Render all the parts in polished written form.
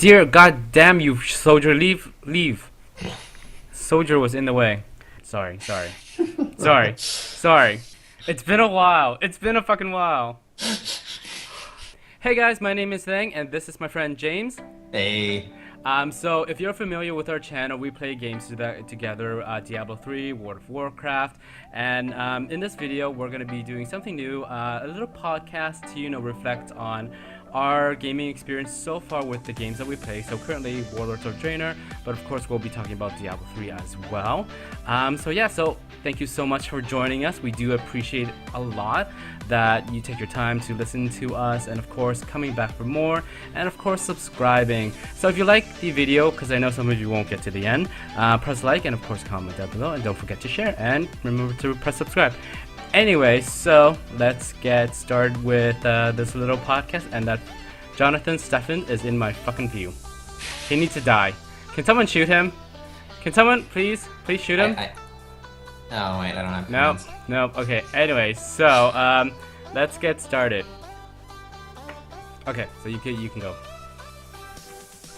Dear God damn you, soldier, leave. Soldier was in the way. Sorry. It's been a while. It's been a fucking while. Hey guys, my name is Thang, and this is my friend James. Hey. So if you're familiar with our channel, we play games together, Diablo 3, World of Warcraft, and in this video, we're going to be doing something new, a little podcast to, reflect on our gaming experience so far with the games that we play. So currently, Warlords of Draenor, but of course, we'll be talking about Diablo 3 as well. So thank you so much for joining us. We do appreciate a lot that you take your time to listen to us, and of course coming back for more, and of course subscribing. So if you like the video, because I know some of you won't get to the end, press like and of course comment down below, and don't forget to share and remember to press subscribe. Anyway, so let's get started with this little podcast, and that Jonathan Steffen is in my fucking view. He needs to die. Can someone shoot him? Can someone please shoot him? Oh wait, I don't have comments. Nope. Okay. Anyway, so let's get started. Okay, so you can go.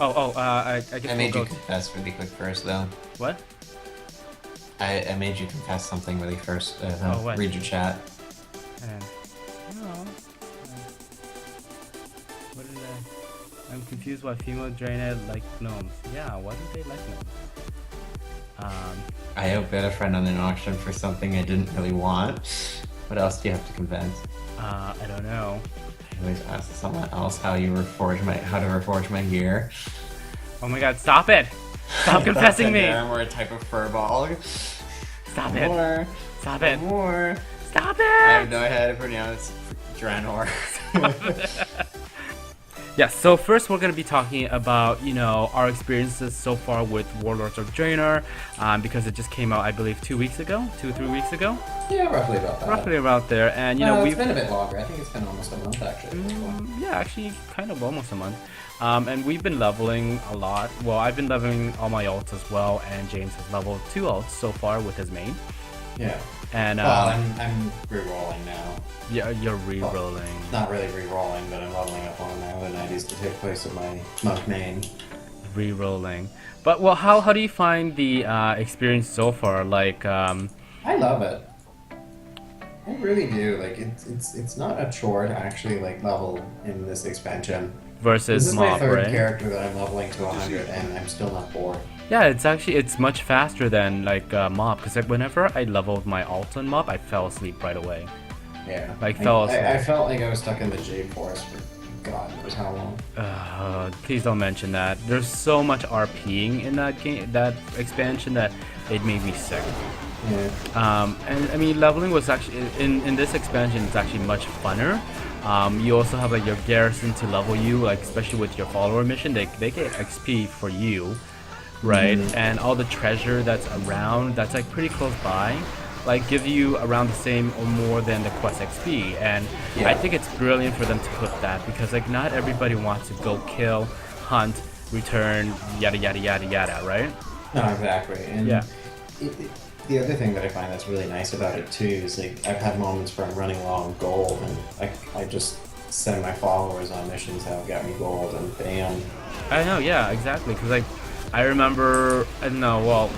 I guess I made you confess really quick first, though. What? I made you confess something really first. What? Read your chat. What did I'm confused why female Draenor like gnomes. Yeah, why do they like gnomes? I outbid a friend on an auction for something I didn't really want. What else do you have to convince? I don't know. I always ask someone else how to reforge my gear. Oh my god, stop it! Stop confessing me! We're a type of furball. Stop it! More. Stop it! More. Stop it! I have no idea how to pronounce Draenor. Yeah, so first we're going to be talking about, our experiences so far with Warlords of Draenor, because it just came out, I believe, 2 weeks ago? 2 or 3 weeks ago? Yeah, roughly about that. Roughly about there, and, it's been a bit longer. I think it's been almost a month, actually. Yeah, actually, kind of almost a month. And we've been leveling a lot. Well, I've been leveling all my ults as well, and James has leveled 2 ults so far with his main. Yeah. And I'm re-rolling now. Yeah, you're re-rolling. Well, not really re-rolling, but I'm leveling up one of my other 90s to take place of my monk main. Re-rolling. But, well, how do you find the experience so far? Like, I love it. I really do. Like, it's not a chore to actually, level in this expansion. Versus this is mob, my third right? character that I'm leveling to 100, and I'm still not bored. Yeah, it's much faster than mob, because whenever I leveled my alt on mob, I fell asleep right away. Yeah. I fell asleep. I felt like I was stuck in the J Forest for God knows how long. Please don't mention that. There's so much RPing in that game, that expansion, that it made me sick. Yeah. And I mean, leveling was actually in this expansion. It's actually much funner. You also have your garrison to level you, especially with your follower mission. They get XP for you. Right, and all the treasure that's around, that's pretty close by, give you around the same or more than the quest XP, and yeah. I think it's brilliant for them to put that, because not everybody wants to go kill, hunt, return, yada yada yada yada, right? No, exactly, and yeah. The other thing that I find that's really nice about it too is I've had moments where I'm running low on gold, and I just send my followers on missions that get me gold, and bam. I know, yeah, exactly, because I remember, I don't know, well,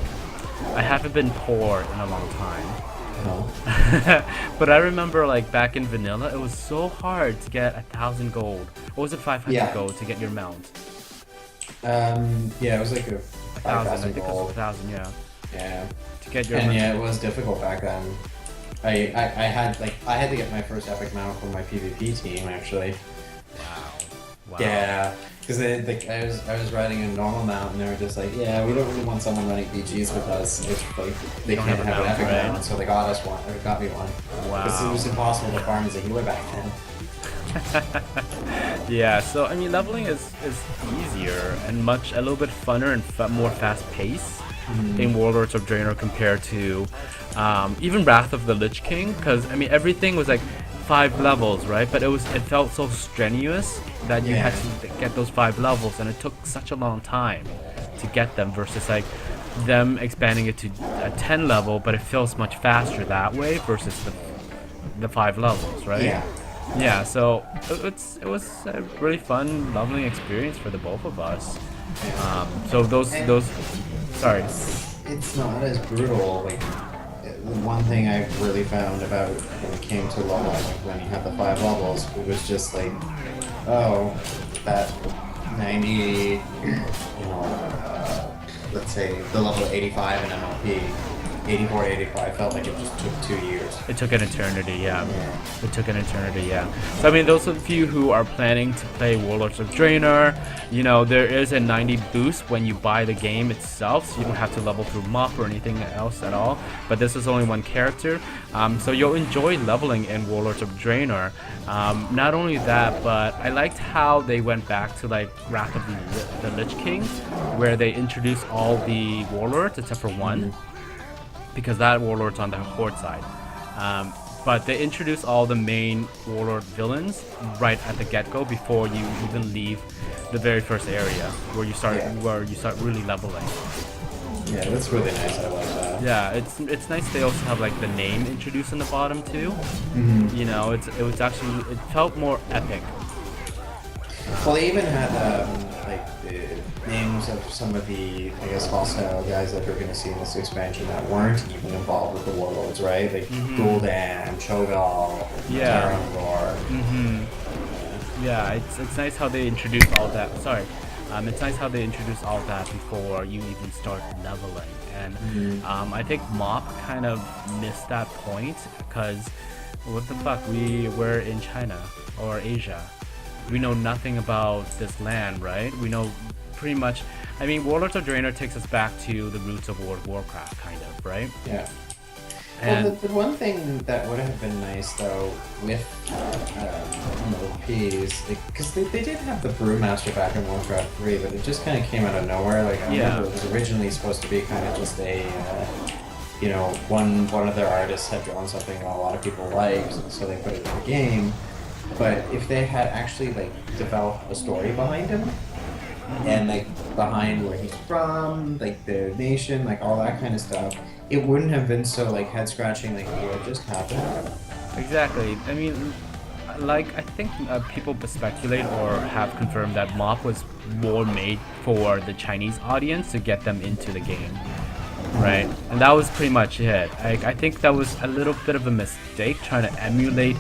I haven't been poor in a long time. No. But I remember, back in vanilla, it was so hard to get 1,000 gold. Or was it 500 gold to get your mount? Yeah, it was a 1,000, I think it was 1,000, yeah. Yeah. To get your mount. Yeah, it was difficult back then. I had to get my first epic mount from my PvP team, actually. Wow. Yeah. Because I was riding a normal mount, and they were just like, yeah, we don't really want someone running BGs with us. They can't have an epic mount, so they got us one, or got me one. Wow. Because it was impossible to farm as a healer back then. Yeah, so I mean, leveling is easier and a little bit funner and more fast-paced in Warlords of Draenor compared to even Wrath of the Lich King, because I mean everything was 5 levels, right? But it felt so strenuous that you had to get those 5 levels, and it took such a long time to get them versus them expanding it to a 10 level, but it feels much faster that way versus the 5 levels, right? Yeah. Yeah, so it was a really fun, leveling experience for the both of us. So And those sorry. it's not as brutal. Like the one thing I really found about when it came to leveling, like when you had the 5 levels, it was just like, oh, that 90, let's say the level 85 in MLP, 84, 85 felt like it just took 2 years. It took an eternity, yeah. Yeah. It took an eternity, yeah. So I mean, those of you who are planning to play Warlords of Draenor, you know, there is a 90 boost when you buy the game itself, so you don't have to level through MOP or anything else at all. But this is only one character, so you'll enjoy leveling in Warlords of Draenor. Not only that, but I liked how they went back to like Wrath of the Lich King, where they introduced all the warlords except for one. Because that warlord's on the horde side. But they introduce all the main warlord villains right at the get-go before you even leave the very first area where you start really leveling. Yeah, that's really nice. I like that. Yeah, it's nice they also have like the name introduced in the bottom too. You know, it felt more epic. Well, they even had like the names of some of the, I guess, hostile guys that we're going to see in this expansion that weren't even involved with the warlords, right? Like Gul'dan, Cho'Gall, Tarangor. Yeah, it's nice how they introduce all that. Sorry, it's nice how they introduce all that before you even start leveling. And I think MOP kind of missed that point because what the fuck, we were in China or Asia. We know nothing about this land, right? We know pretty much. I mean, Warlords of Draenor takes us back to the roots of World of Warcraft, kind of, right? Yeah. And well, the one thing that would have been nice, though, with MOPs, because they did have the Brewmaster back in Warcraft 3, but it just kind of came out of nowhere. Like, I remember it was originally supposed to be kind of just a, one of their artists had drawn something that a lot of people liked, so they put it in the game. But if they had actually like developed a story behind him, and like behind where he's from, like the nation, like all that kind of stuff, it wouldn't have been so like head scratching like what just happened. exactly. I mean, like I think people speculate or have confirmed that MOP was more made for the Chinese audience to get them into the game. Right, and that was pretty much it. I think that was a little bit of a mistake trying to emulate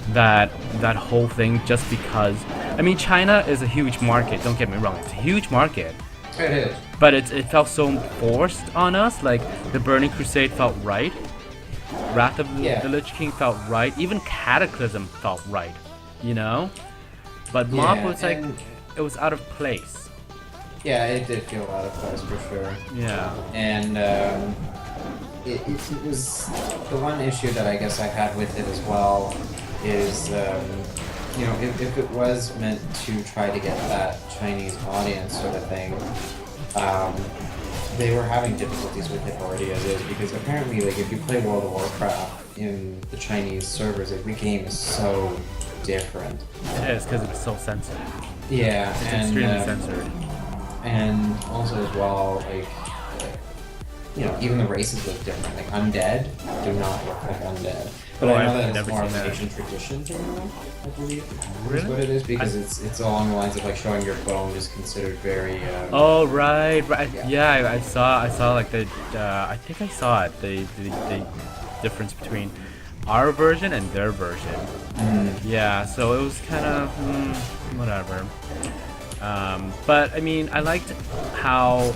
that whole thing just because. I mean, China is a huge market. Don't get me wrong; it's a huge market. It is. But it felt so forced on us. Like the Burning Crusade felt right. Wrath of the Lich King felt right. Even Cataclysm felt right. You know, but MOP was like it was out of place. Yeah, it did feel out of place for sure. Yeah. And it was the one issue that I guess I had with it as well is, if it was meant to try to get that Chinese audience sort of thing, they were having difficulties with it already as is because apparently, like, if you play World of Warcraft in the Chinese servers, like, the game is so different. It is because it's so censored. Yeah, it's extremely censored. And also as well, like, even the races look different. Like, undead do not look like undead. But I know that it's more of an Asian tradition thing, I believe. Really? Is what it is, because it's along the lines of, like, showing your bone is considered very... oh, right. Yeah, I saw like the... I think I saw it, the difference between our version and their version. Yeah, so it was kind of... whatever. But I mean, I liked how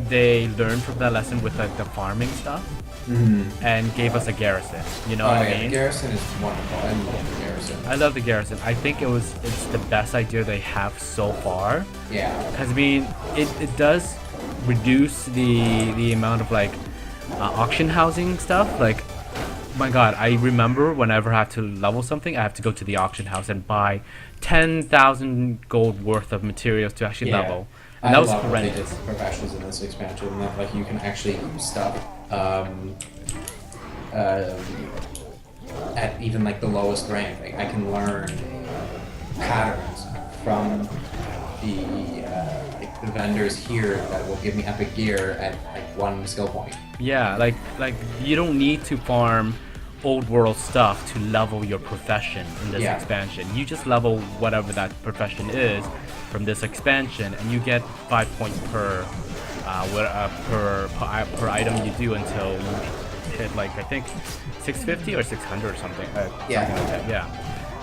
they learned from that lesson with like the farming stuff and gave us a garrison. You know what I mean? The garrison is wonderful. I love the garrison. I love the garrison. I think it's the best idea they have so far. Yeah. Because I mean, it does reduce the amount of like auction housing stuff. Like, my God, I remember whenever I have to level something, I have to go to the auction house and buy 10,000 gold worth of materials to actually level. And that was horrendous. They did for professions in this expansion, that like you can actually use stuff at even like the lowest rank. Like I can learn patterns from the vendors here that will give me epic gear at like one skill point. Yeah, like you don't need to farm old world stuff to level your profession in this expansion. You just level whatever that profession is from this expansion, and you get 5 points per item you do until you hit like I think 650 or 600 or something. Something like that, yeah.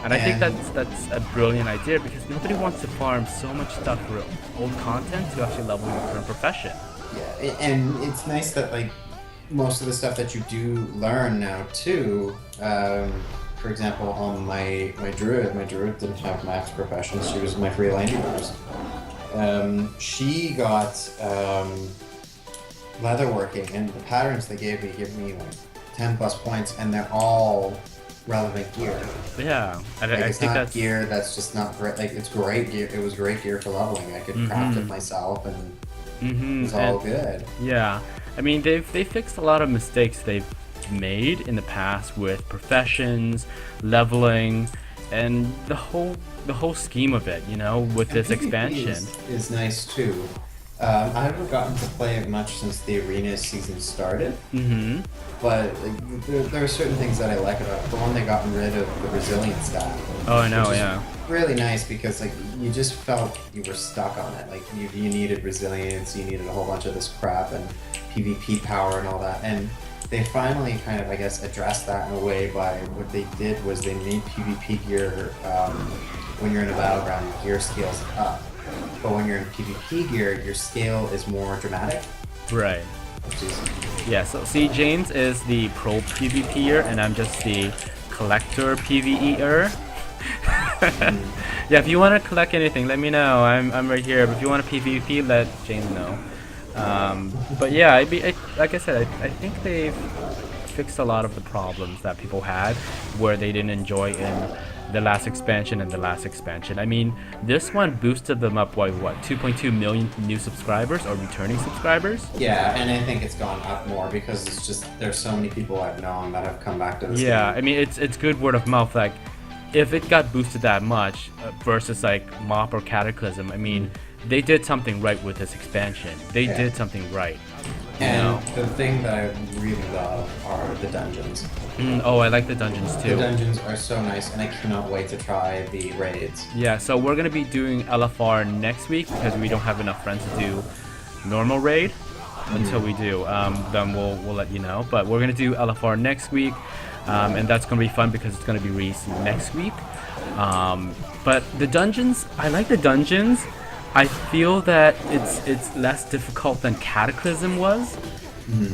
And I think that's a brilliant idea because nobody wants to farm so much stuff for old content to actually level your current profession. Yeah, and it's nice that like most of the stuff that you do learn now too. For example, on my druid didn't have max professions. She was my free landing bars. She got leatherworking, and the patterns they give me like 10 plus points, and they're all relevant gear. Yeah, I think that's gear that's just not great. Like it's great gear. It was great gear for leveling. I could craft it myself, and it's all good. Yeah, I mean they fixed a lot of mistakes they've made in the past with professions, leveling, and the whole scheme of it. You know, with this expansion is nice too. I haven't gotten to play it much since the arena season started. But like, there are certain things that I like about it. For one, they gotten rid of the resilience stat. Oh, I know, yeah. Really nice because like you just felt you were stuck on it. Like you needed resilience, you needed a whole bunch of this crap and PvP power and all that. And they finally kind of, I guess, addressed that in a way by what they did was they made PvP gear when you're in a battleground, your gear scales up. But when you're in PvP gear, your scale is more dramatic. Right. Yeah, so see, James is the pro PvPer and I'm just the collector PvEer. Yeah, if you want to collect anything, let me know. I'm right here. But if you want to PvP, let James know. But yeah, like I said, I think they've fixed a lot of the problems that people had where they didn't enjoy in the last expansion and the last expansion. I mean, this one boosted them up by what, 2.2 million new subscribers or returning subscribers? Yeah, and I think it's gone up more because it's just there's so many people I've known that have come back to this game. I mean, it's good word of mouth. Like, if it got boosted that much versus like MOP or Cataclysm, I mean, they did something right with this expansion. They did something right. And the thing that I really love are the dungeons. Oh, I like the dungeons too. The dungeons are so nice, and I cannot wait to try the raids. Yeah, so we're gonna be doing LFR next week because we don't have enough friends to do normal raid. Until we do, then we'll let you know. But we're gonna do LFR next week, and that's gonna be fun because it's gonna be released next week. But the dungeons, I like the dungeons. I feel that it's less difficult than Cataclysm was,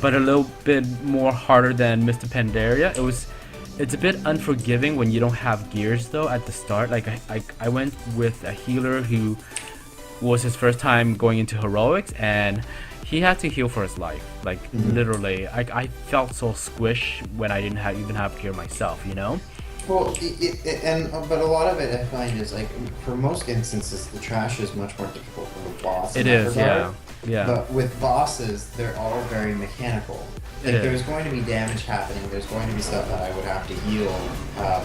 but a little bit more harder than Mr. Pandaria. It's a bit unforgiving when you don't have gears though at the start. Like I went with a healer who was his first time going into heroics, and he had to heal for his life. Like literally, I felt so squished when I didn't even have gear myself. You know. Well, but a lot of it I find is like for most instances the trash is much more difficult for the boss. It is, yeah. But with bosses, they're all very mechanical. Like there's going to be damage happening. There's going to be stuff that I would have to heal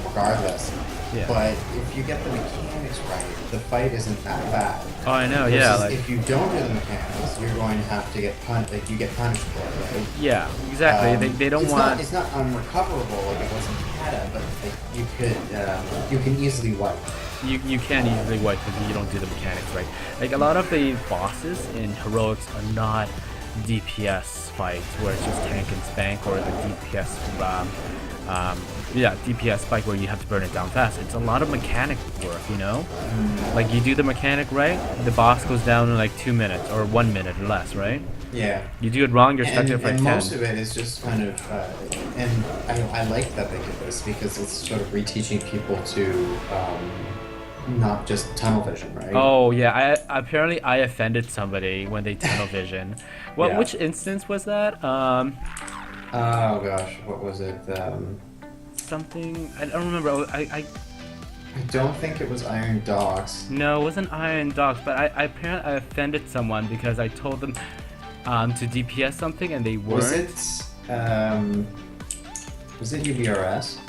regardless. Yeah. But if you get the mechanics right, the fight isn't that bad. Oh, I know. Yeah. Like, if you don't do the mechanics, you're going to have to get punished. Like you get punished for it. Right? Yeah. Exactly. They don't want. It's not unrecoverable like it was in Canada, but like, you can easily wipe. You can easily wipe because you don't do the mechanics right. Like a lot of the bosses in heroics are not DPS fights where it's just tank and spank, or the DPS DPS fight where you have to burn it down fast. It's a lot of mechanic work, you know? Like you do the mechanic right, the boss goes down in like 2 minutes or 1 minute or less, right? Yeah. You do it wrong, you're stuck there for 10. And most of it is just kind of, and I like that they did this because it's sort of reteaching people to not just tunnel vision, right? Oh yeah, apparently I offended somebody when they tunnel vision. Which instance was that? Oh gosh, what was it? Something I don't remember. I don't think it was Iron Docks. No, it wasn't Iron Docks, but I apparently I offended someone because I told them to DPS something and they weren't. Was it UBRS?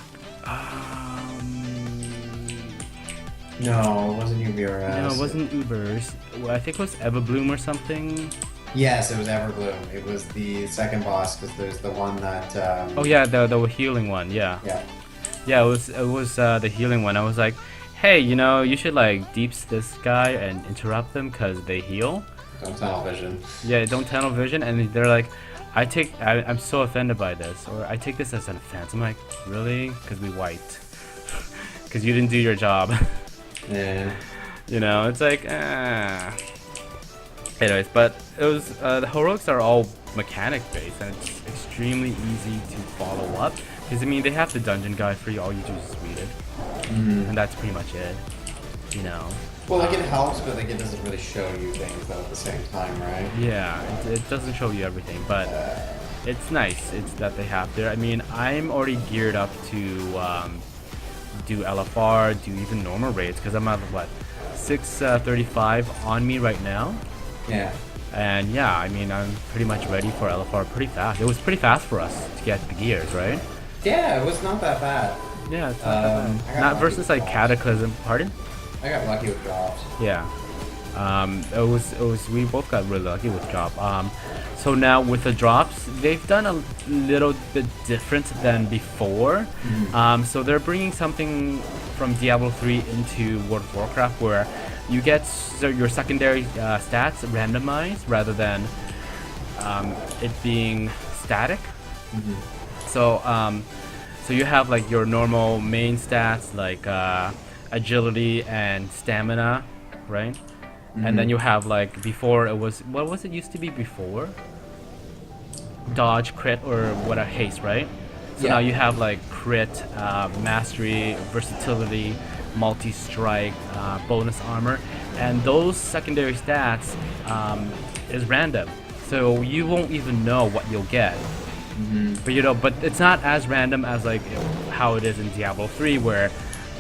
No, it wasn't UBRS. No, it wasn't Ubers. Well, I think it was Everbloom or something. Yes, it was Everbloom. It was the second boss because there's the one that. Oh yeah, the healing one. Yeah. Yeah. Yeah, it was the healing one. I was like, hey, you should like deeps this guy and interrupt them because they heal. Don't tunnel vision. Yeah, don't tunnel vision, and they're like, I'm so offended by this, or I take this as an offense. I'm like, really? Because we wiped. Because you didn't do your job. Yeah. It's like, Anyways, but it was the heroics are all mechanic based, and it's extremely easy to follow up. Because I mean, they have the dungeon guide for you. All you do is read it, and that's pretty much it. Well, like it helps, but like it doesn't really show you things though at the same time, right? Yeah, it doesn't show you everything, but it's nice. It's that they have there. I mean, I'm already geared up to do LFR, do even normal raids, because I'm at what 635 on me right now. Yeah. And yeah, I mean, I'm pretty much ready for LFR pretty fast. It was pretty fast for us to get the gears, right? Yeah, it was not that bad. Yeah, it's not that bad. Not versus like Cataclysm. Pardon? I got lucky with drops. Yeah. It was we both got really lucky with drop. So now with the drops, they've done a little bit different than before. So they're bringing something from Diablo 3 into World of Warcraft where you get your secondary stats randomized rather than it being static. So you have like your normal main stats like agility and stamina, right? And then you have like before it was what was it used to be before? Dodge, crit, or what a haste, right? So now you have like crit, mastery, versatility, multi-strike, bonus armor, and those secondary stats is random, so you won't even know what you'll get. But it's not as random as like how it is in Diablo 3 where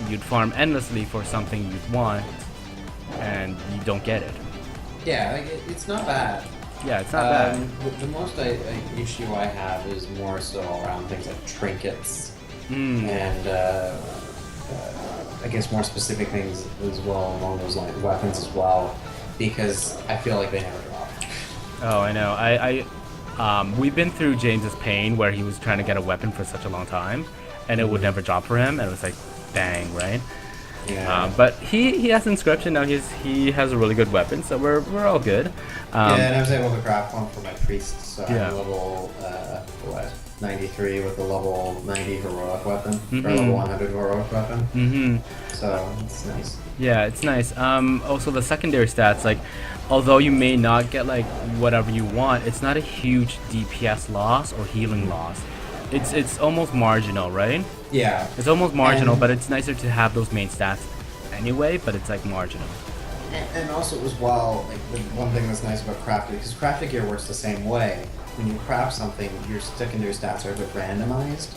you'd farm endlessly for something you'd want and you don't get it. Yeah, like it's not bad. Yeah, it's not bad. The most issue I have is more so around things like trinkets and I guess more specific things as well along those lines, weapons as well, because I feel like they never drop. Oh, I know. We've been through James's pain where he was trying to get a weapon for such a long time, and it would never drop for him, and it was like, dang, right? Yeah. But he has inscription now. He has a really good weapon, so we're all good. Yeah, and I was able to craft one for my priest, so I'm Yeah. level 93 with a level 90 heroic weapon, or level 100 heroic weapon. So it's nice. Yeah, it's nice. Also the secondary stats, like, although you may not get like whatever you want, it's not a huge DPS loss or healing loss. It's almost marginal, right? Yeah. It's almost marginal, but it's nicer to have those main stats anyway, but it's like marginal. And also as well, like the one thing that's nice about crafted, because crafted gear works the same way. When you craft something, your secondary stats are a bit randomized.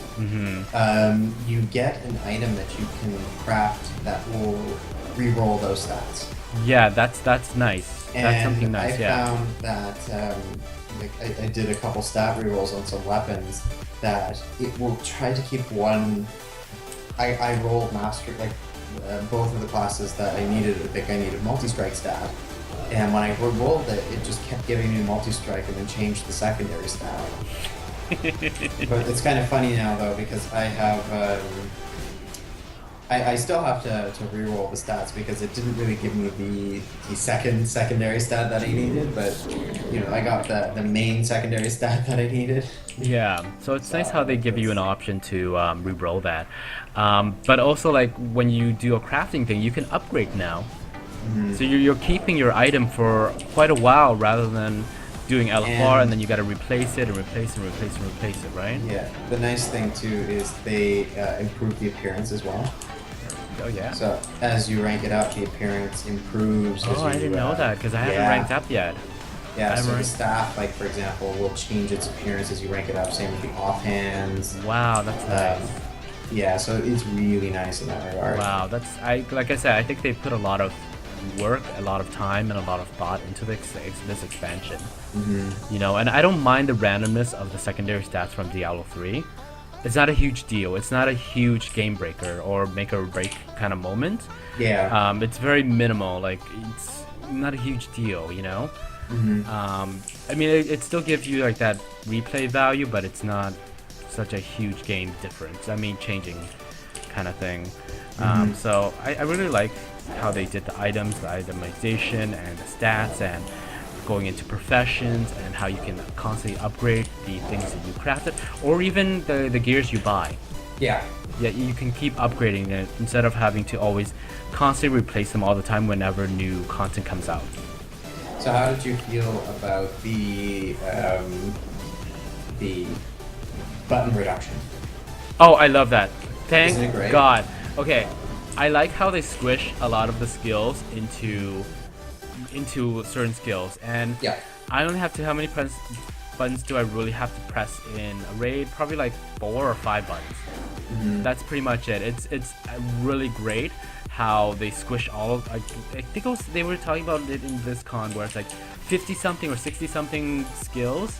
You get an item that you can craft that will re-roll those stats. Yeah, that's nice. And that's something nice. I found that I did a couple stat rerolls on some weapons that it will try to keep one. I rolled master both of the classes that I needed. I think I needed multi-strike stat, and when I rolled it, it just kept giving me multi-strike and then changed the secondary stat. But it's kind of funny now though because I have. I still have to re-roll the stats because it didn't really give me the secondary stat that I needed, but I got the main secondary stat that I needed. Yeah, so it's nice how they give you an option to re-roll that. But also like when you do a crafting thing, you can upgrade now. So you're keeping your item for quite a while rather than doing LFR and then you got to replace it and replace and replace and replace it, right? Yeah, the nice thing too is they improve the appearance as well. Oh yeah. So as you rank it up, the appearance improves. Oh, I didn't know that because I haven't ranked up yet. Yeah, so the staff, like for example, will change its appearance as you rank it up. Same with the offhands. Wow, that's nice. Yeah, so it's really nice in that regard. Wow, like I said, I think they put a lot of work, a lot of time, and a lot of thought into this expansion. And I don't mind the randomness of the secondary stats from Diablo 3. It's not a huge deal. It's not a huge game breaker or make or break kind of moment. Yeah. It's very minimal. Like it's not a huge deal, I mean, it still gives you like that replay value, but it's not such a huge game difference. I mean, changing kind of thing. So I really like how they did the items, the itemization, and the stats, and going into professions, and how you can constantly upgrade the things that you crafted, or even the gears you buy. Yeah. Yeah, you can keep upgrading it instead of having to always constantly replace them all the time whenever new content comes out. So how did you feel about the button reduction? Oh, I love that. Thank Isn't it great? God. Okay, I like how they squish a lot of the skills into certain skills, and Yeah. I only have to. How many buttons do I really have to press in a raid? Probably like 4 or 5 buttons. That's pretty much it. It's really great how they squish all of. I think they were talking about it in this con where it's like 50 something or 60 something skills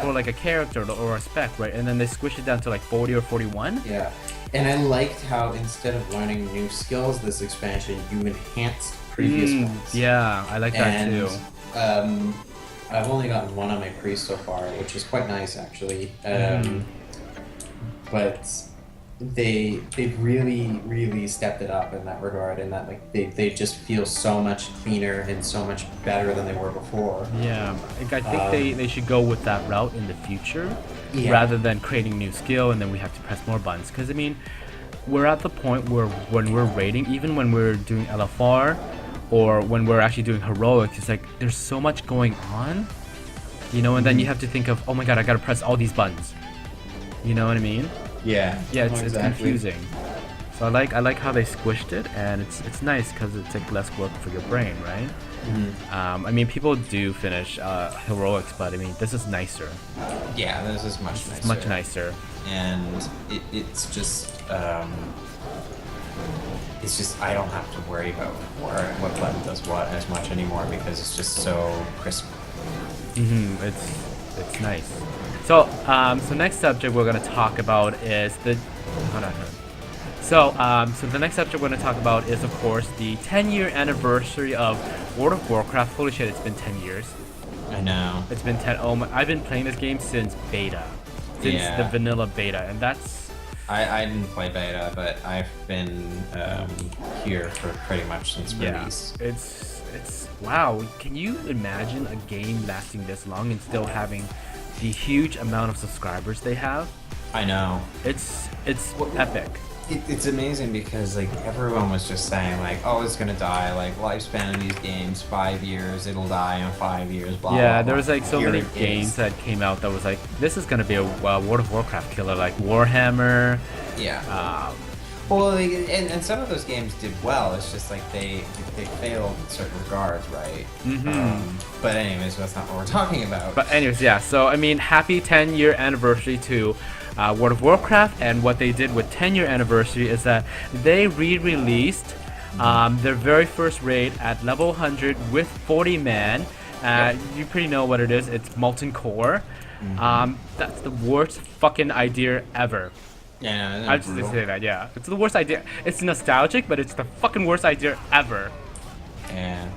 for like a character or a spec, right? And then they squish it down to like 40 or 41. Yeah. And I liked how instead of learning new skills this expansion, you enhanced previous ones. Yeah, I like that too. I've only gotten one on my priest so far, which is quite nice actually. But they've really stepped it up in that regard, and that like they just feel so much cleaner and so much better than they were before. Yeah, I think they should go with that route in the future, rather than creating new skill and then we have to press more buttons. Because I mean, we're at the point where when we're raiding, even when we're doing LFR or when we're actually doing heroics, it's like there's so much going on, you know, and then you have to think of, oh my god, I gotta press all these buttons. You know what I mean? Yeah. Yeah, it's confusing. So I like how they squished it, and it's nice because it's like less work for your brain, right? I mean, people do finish heroics, but I mean, this is nicer. Yeah, this is much nicer. It's much nicer. And it's just I don't have to worry about what button does what as much anymore because it's just so crisp. It's nice. So so next subject we're gonna talk about is the hold on. So the next subject we're gonna talk about is of course the 10-year anniversary of World of Warcraft. Holy shit, it's been 10 years. I know. It's been 10. Oh my! I've been playing this game since beta, since the vanilla beta, and that's. I didn't play beta, but I've been here for pretty much since release. It's wow. Can you imagine a game lasting this long and still having the huge amount of subscribers they have? I know. It's epic. It's amazing because like everyone was just saying like, oh, it's gonna die. Like lifespan of these games 5 years. It'll die in 5 years. Blah. Yeah, blah, there was like so Here many it games is. that came out that was like, this is gonna be a World of Warcraft killer, like Warhammer. Yeah. Well, like, and some of those games did well. It's just like they failed in certain regards, right? But anyways, that's not what we're talking about. But anyways, yeah. So I mean, happy 10-year anniversary to World of Warcraft, and what they did with 10-year anniversary is that they re-released their very first raid at level 100 with 40 man. You pretty know what it is. It's Molten Core. That's the worst fucking idea ever. Yeah, I just say that. Yeah, it's the worst idea. It's nostalgic, but it's the fucking worst idea ever. Yeah.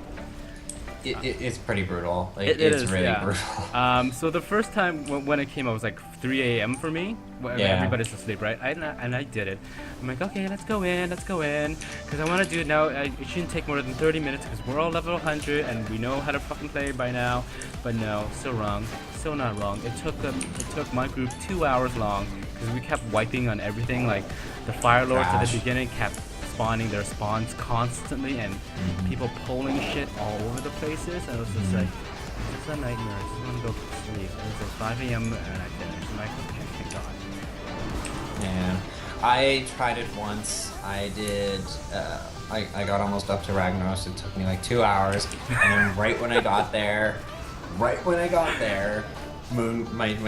It's pretty brutal. Like, It it's is, really yeah. brutal. So the first time when it came out was like 3 a.m. for me. When everybody's asleep, right? And I did it. I'm like, okay, let's go in, because I want to do it now. It shouldn't take more than 30 minutes because we're all level 100 and we know how to fucking play by now. But no, still wrong. Still not wrong. It took my group 2 hours long because we kept wiping on everything. Like the Fire Lords at the beginning kept spawning their spawns constantly, and people pulling shit all over the places, and it was just like, it's just a nightmare. I just want to go to sleep. It was like 5 a.m. and I finished. I'm like, okay, thank God. Yeah. I tried it once. I did. I got almost up to Ragnaros. It took me like 2 hours, and then right when I got there, my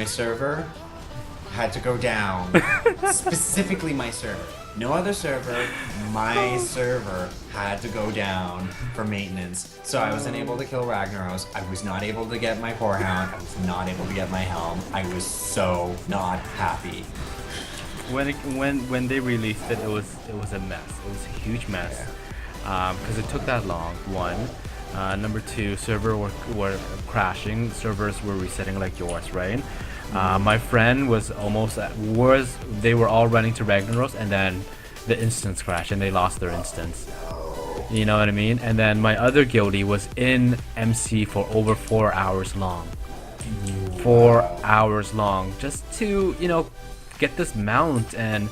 server had to go down. Specifically, my server. No other server. My server had to go down for maintenance. So I wasn't able to kill Ragnaros. I was not able to get my Core Hound. I was not able to get my Helm. I was so not happy. When they released it, it was a mess. It was a huge mess. Because it took that long. One. Number two, were crashing. Servers were resetting like yours, right? My friend was they were all running to Ragnaros, and then the instance crashed, and they lost their instance. You know what I mean? And then my other guildie was in MC for over 4 hours long. 4 hours long, just to get this mount and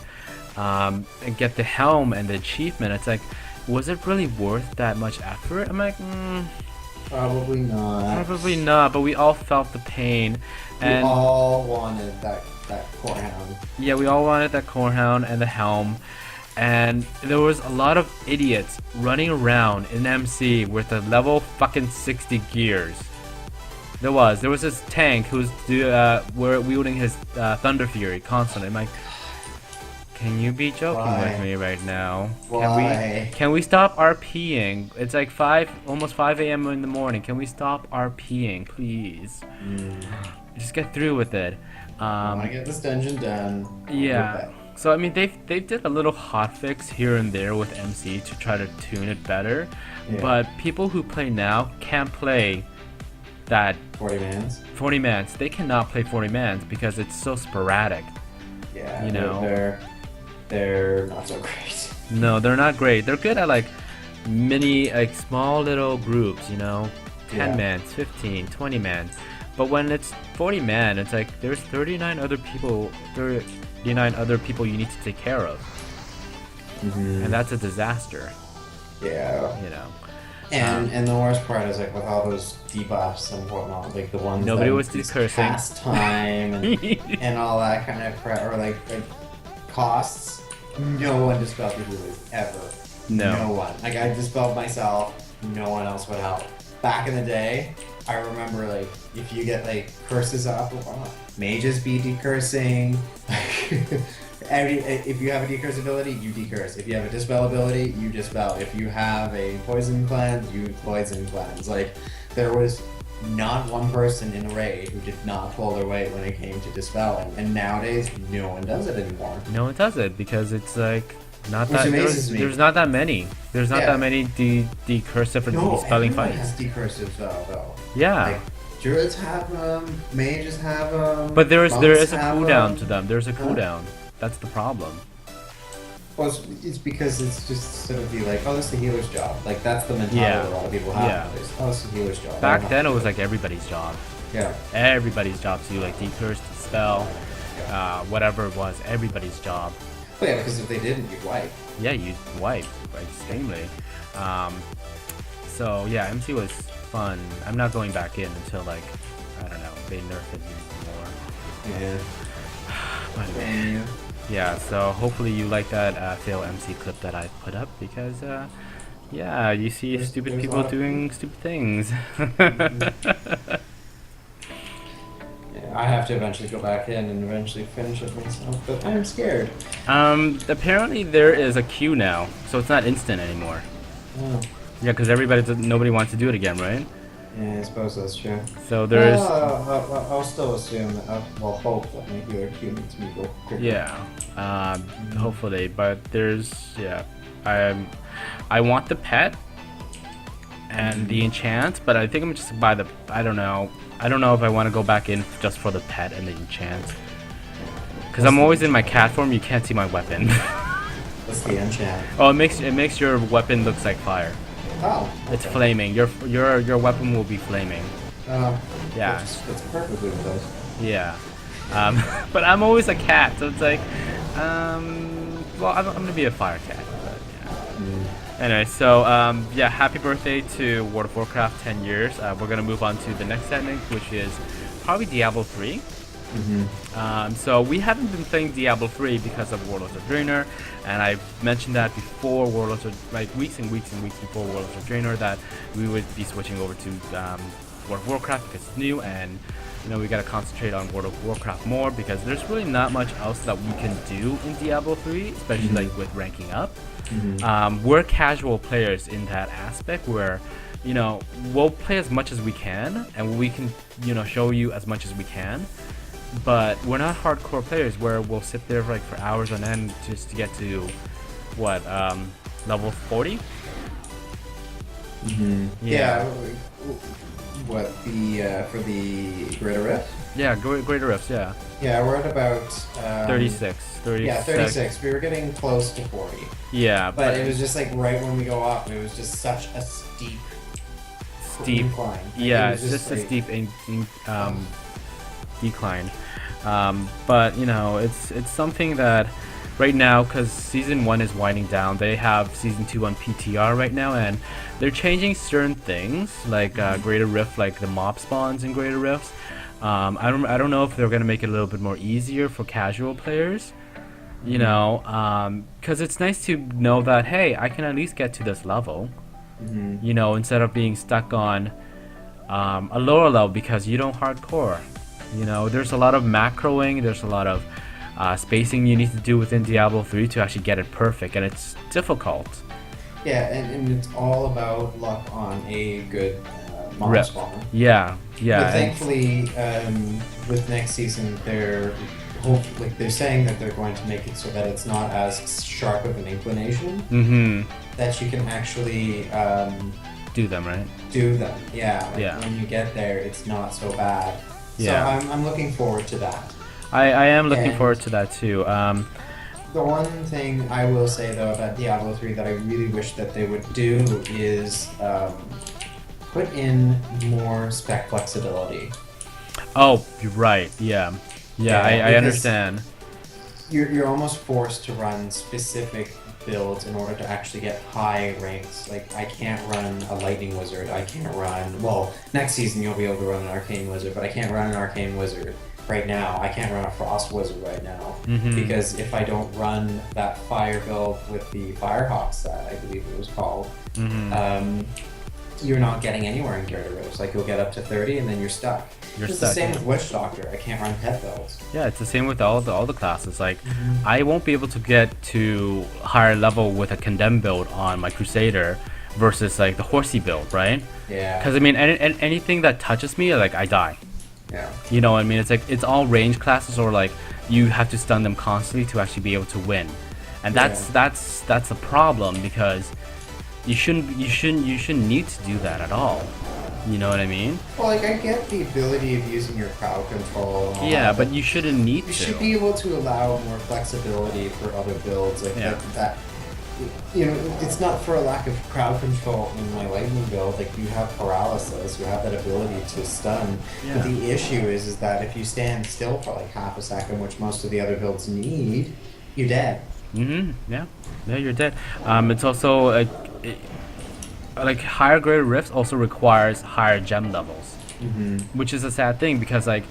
get the helm and the achievement. It's like, was it really worth that much effort? I'm like, Probably not. probably not. But we all felt the pain, We and all wanted that core hound. yeah, we all wanted that core hound and the helm. And there was a lot of idiots running around in MC with a level fucking 60 gears. There was this tank who's wielding his Thunder Fury constantly. I'm like, can you be joking Why? with me right now? Why? Can we stop RPing? It's like almost 5 a.m. in the morning. Can we stop RPing, please? Just get through with it. I want to get this dungeon done. Yeah. So I mean, they did a little hotfix here and there with MC to try to tune it better, Yeah. but people who play now can't play that 40 mans. 40 mans. They cannot play 40 mans because it's so sporadic. Yeah. You know. They're not so great. No, they're not great. They're good at like small little groups, 10 Yeah. mans, 15, 20 mans. But when it's 40 man, it's like there's 39 other people you need to take care of. And that's a disaster, Yeah. Um, And the worst part is like with all those debuffs and whatnot, like the ones Nobody that was increase cursing. cast time and all that kind of crap, or like costs. No one dispelled the healers ever. No. one. Like I dispelled myself. No one else would help. Back in the day, I remember like if you get like curses up, mages be decursing. If you have a decurse ability, you decurse. If you have a dispel ability, you dispel. If you have a poison cleanse, you poison cleanse. Like there was not one person in a raid who did not pull their weight when it came to dispelling. And nowadays, no one does it anymore. no one does it because it's like not Which that amazes me. there's not that many. There's not Yeah. that many decursive for dispelling everyone fights. has decursive though. Yeah. Like, druids have them, mages have them. But there is monks a have cooldown to them. There's a cooldown. That's the problem. Well, it's because it's just sort of be like, oh, this is the healer's job. Like that's the mentality Yeah. a lot of people have. Yeah. nowadays. Oh, it's the healer's job. Back then it was like everybody's job. Yeah. Everybody's job to like decurse, dispel, whatever it was. Everybody's job. But yeah, because if they didn't, you'd wipe. Yeah, you wipe extremely. So yeah, MC was fun. I'm not going back in until like I don't know, they nerf it more. Yeah. But yeah, so hopefully you like that fail MC clip that I put up because yeah, you see stupid there's a people lot of- doing stupid things. Yeah, I have to eventually go back in and eventually finish it myself, but I'm scared. Apparently there is a queue now, so it's not instant anymore. Oh. Yeah, because nobody wants to do it again, right? Yeah, I suppose that's true. So there's I'll still assume that, hope that my healer queue makes me go quicker. yeah, hopefully, but I want the pet and the enchant, but I think I'm just buy the. I don't know if I want to go back in just for the pet and the enchant. Because I'm always in my cat form. You can't see my weapon. That's the enchant. Oh, it makes your weapon looks like fire. Oh. It's flaming. Your weapon will be flaming. Yeah. That's perfectly with us. Yeah. But I'm always a cat, so it's like, well, I'm gonna be a fire cat. But yeah. Anyway, so yeah, happy birthday to World of Warcraft 10 years. We're gonna move on to the next segment, which is probably Diablo 3. So we haven't been playing Diablo 3 because of Warlords of Draenor, and I mentioned that before weeks and weeks before Warlords of Draenor that we would be switching over to World of Warcraft because it's new, and we gotta concentrate on World of Warcraft more because there's really not much else that we can do in Diablo 3, especially like with ranking up. We're casual players in that aspect where we'll play as much as we can and we can show you as much as we can. But we're not hardcore players where we'll sit there for hours on end just to get to level 40. Yeah. What for the Greater Rift? Yeah, Greater Rifts, yeah. Yeah, we're at about 36. Yeah, 36. We were getting close to 40. Yeah, But it was just like right when we go up, it was just such a steep incline. Yeah, It it's was just a like- steep decline. But you know, it's something that right now, because season 1 is winding down, they have season 2 on PTR right now, and they're changing certain things like Greater Rift, like the mob spawns in Greater Rifts. I don't know if they're gonna make it a little bit more easier for casual players. You know, because it's nice to know that, hey, I can at least get to this level. You know, instead of being stuck on a lower level because you don't hardcore. You know, there's a lot of macroing, there's a lot of spacing you need to do within Diablo 3 to actually get it perfect, and it's difficult. Yeah, and it's all about luck on a good mob spawn. Yeah, yeah. But thankfully, with next season, they're saying that they're going to make it so that it's not as sharp of an inclination. That you can actually do them, right? Do them, yeah. Like Yeah. when you get there, it's not so bad. Yeah. So I'm looking forward to that. I am looking And- forward to that too. The one thing I will say though about Diablo 3 that I really wish that they would do is put in more spec flexibility. Oh, you're right. Yeah, Yeah, I because- understand. You're almost forced to run specific builds in order to actually get high ranks. Like I can't run a lightning wizard. I can't run. Well, next season you'll be able to run an arcane wizard, but I can't run an arcane wizard right now. I can't run a frost wizard right now because if I don't run that fire build with the Firehawk set, I believe it was called, you're not getting anywhere in Greater Rifts. Like you'll get up to 30 and then you're stuck. It's the same with Witch Doctor. I can't run pet builds. Yeah, it's the same with all the classes. Like, I won't be able to get to higher level with a condemned build on my Crusader versus like the horsey build, right? Yeah. Because I mean, anything that touches me, like I die. Yeah. You know what I mean? It's like it's all range classes, or like you have to stun them constantly to actually be able to win, and that's a problem because you shouldn't need to do that at all. You know what I mean? Well, like I get the ability of using your crowd control. And all Yeah, that, but you shouldn't need you to. should be able to allow more flexibility for other builds. Like that. You know, it's not for a lack of crowd control in my lightning build. Like you have paralysis, you have that ability to stun. Yeah. But the issue is that if you stand still for like half a second, which most of the other builds need, you're dead. Yeah, you're dead. It's also like higher grade rifts also requires higher gem levels, which is a sad thing because like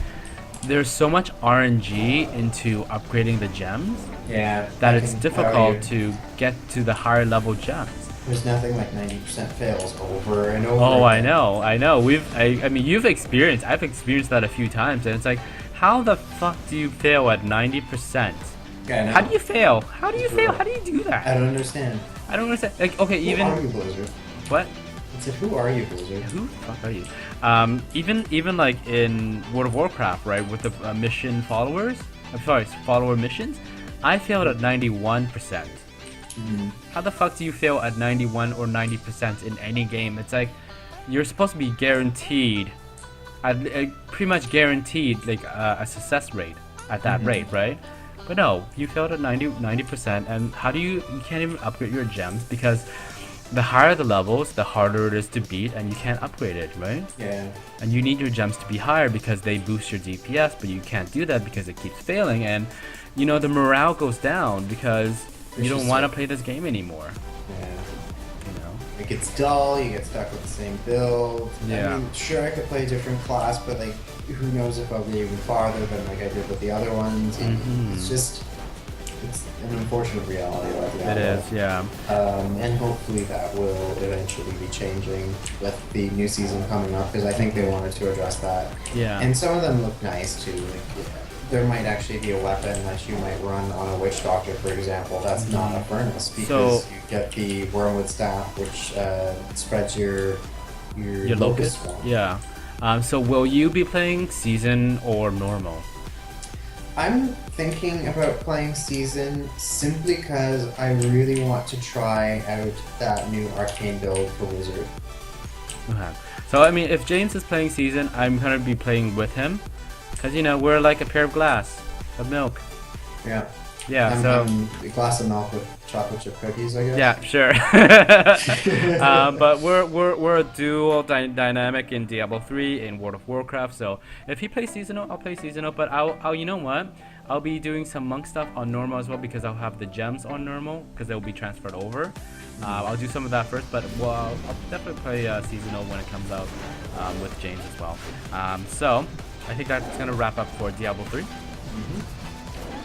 there's so much RNG into upgrading the gems Yeah. that I it's can tell difficult you, to get to the higher level gems. There's nothing like 90% fails over and over. Oh, I again. know. I mean, I've experienced that a few times, and it's like, how the fuck do you fail at 90%? Yeah, I know. How do you fail? How do you fail? How do you do that? I don't understand. I don't understand. Like, okay, Who are you, even Blizzard? what? I said, who are you, Blizzard? Who the fuck are you? Even like in World of Warcraft, right, with the mission followers. I'm sorry, follower missions. I failed at 91%. How the fuck do you fail at 91 or 90% in any game? It's like you're supposed to be guaranteed, pretty much guaranteed, like a success rate at that rate, right? But no, you failed at 90%, and how do you can't even upgrade your gems because the higher the levels, the harder it is to beat, and you can't upgrade it, right? Yeah. And you need your gems to be higher because they boost your DPS, but you can't do that because it keeps failing, and you know the morale goes down because you don't want to play this game anymore. Yeah. You know? It gets dull, you get stuck with the same build. Yeah. I mean, sure, I could play a different class, but like, who knows if I'll get even farther than like I did with the other ones. It's just, it's an unfortunate reality. Like It is, yeah. And hopefully that will eventually be changing with the new season coming up, because I think they wanted to address that. Yeah. And some of them look nice too. Like, there might actually be a weapon that you might run on a Witch Doctor, for example, that's not a furnace, because you get the Wormwood Staff, which spreads your locust swarm. Yeah. So will you be playing season or normal? I'm thinking about playing season simply because I really want to try out that new arcane build for Wizard. Okay. So I mean, if James is playing season, I'm gonna be playing with him, cause we're like a pair of glass of milk. Yeah. Yeah. I'm a glass of milk with chocolate chip cookies, I guess. Yeah, sure. But we're a dual dynamic in Diablo 3 in World of Warcraft. So if he plays seasonal, I'll play seasonal. But I'll you know what? I'll be doing some monk stuff on normal as well because I'll have the gems on normal because they'll be transferred over. I'll do some of that first, but I'll definitely play seasonal when it comes out with James as well. So I think that's gonna wrap up for Diablo 3.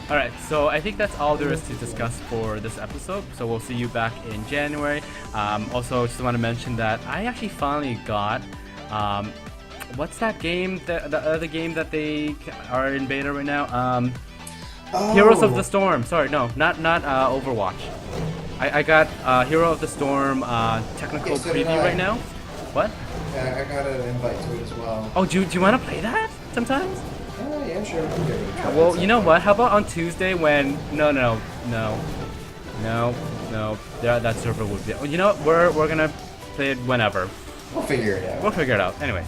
Alright, so I think that's all there is to discuss for this episode. So we'll see you back in January. Also, just want to mention that I actually finally got what's that game? The other game that they are in beta right now? Heroes of the Storm. Sorry, no, not Overwatch. I got Hero of the Storm technical so did preview I. right now. What? Yeah, I got an invite to it as well. Oh, do you want to play that sometimes? Yeah, sure. We can give it a try. Well, you know what? How about on Tuesday when no, that server would be. You know what? We're gonna play it whenever. We'll figure it out. We'll figure it out. Anyways.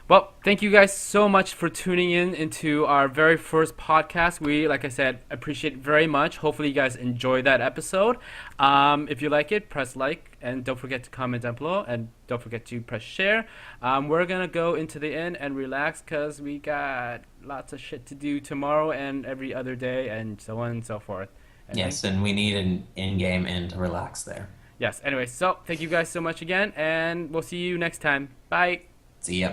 Well, thank you guys so much for tuning in into our very first podcast. We, like I said, appreciate very much. Hopefully you guys enjoyed that episode. If you like it, press like, and don't forget to comment down below, and don't forget to press share. We're going to go into the inn and relax because we got lots of shit to do tomorrow and every other day and so on and so forth. Yes, and we need an in-game inn to relax there. Yes, anyway, so thank you guys so much again, and we'll see you next time. Bye. See ya.